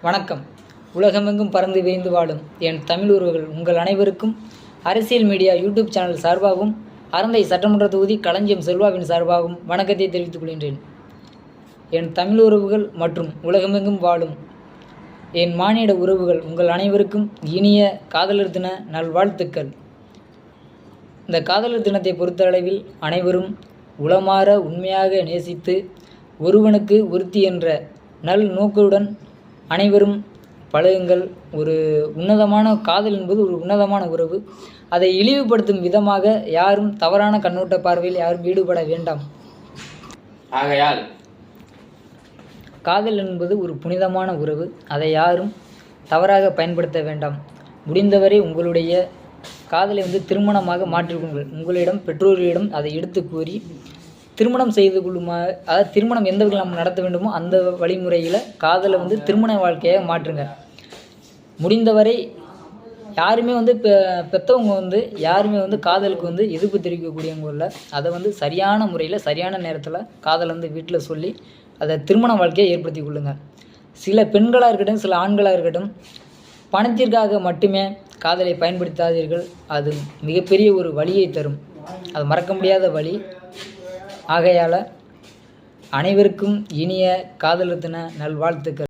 வணக்கம். உலகமெங்கும் பறந்து விரிந்து வாழும் என் தமிழ் உறவுகள் உங்கள் அனைவருக்கும் அரசியல் மீடியா யூடியூப் சேனல் சார்பாகவும் அறந்தை சட்டமன்ற தொகுதி களஞ்சியம் செல்வாவின் சார்பாகவும் வணக்கத்தை தெரிவித்துக் கொள்கின்றேன். என் தமிழ் உறவுகள் மற்றும் உலகமெங்கும் வாழும் என் மானிட உறவுகள் உங்கள் அனைவருக்கும் இனிய காதலர் தின நல்வாழ்த்துக்கள். இந்த காதலர் தினத்தை பொறுத்தளவில் அனைவரும் உளமாற உண்மையாக நேசித்து ஒருவனுக்கு ஒருத்தி என்ற நல் நோக்குடன் அனைவரும் பழகுங்கள். ஒரு உன்னதமான காதல் என்பது ஒரு உன்னதமான உறவு. அதை இழிவுபடுத்தும் விதமாக யாரும் தவறான கண்ணோட்ட பார்வையில் யாரும் ஈடுபட வேண்டாம். ஆகையால் காதல் என்பது ஒரு புனிதமான உறவு. அதை யாரும் தவறாக பயன்படுத்த வேண்டாம். முடிந்தவரை உங்களுடைய காதலை திருமணமாக மாற்றிக்கொள்ளுங்கள். உங்களிடம் பெற்றோர்களிடம் அதை எடுத்து கூறி திருமணம் செய்து கொள்ளுமா, அதாவது திருமணம் எந்த வகையில் நம்ம நடத்த வேண்டுமோ அந்த வழிமுறையில் காதலை திருமண வாழ்க்கையாக மாற்றுங்க. முடிந்தவரை யாருமே பெற்றவங்க யாருமே காதலுக்கு எதிர்ப்பு தெரிவிக்கக்கூடியவங்க இல்லை. அதை சரியான முறையில் சரியான நேரத்தில் காதலை வீட்டில் சொல்லி அதை திருமண வாழ்க்கையை ஏற்படுத்தி கொள்ளுங்கள். சில பெண்களாக இருக்கட்டும், சில ஆண்களாக இருக்கட்டும், பணத்திற்காக மட்டுமே காதலை பயன்படுத்தாதீர்கள். அது மிகப்பெரிய ஒரு வலியை தரும். அது மறக்க முடியாத வலி. ஆகையால் அனைவருக்கும் இனிய காதலர் தின நல்வாழ்த்துக்கள்.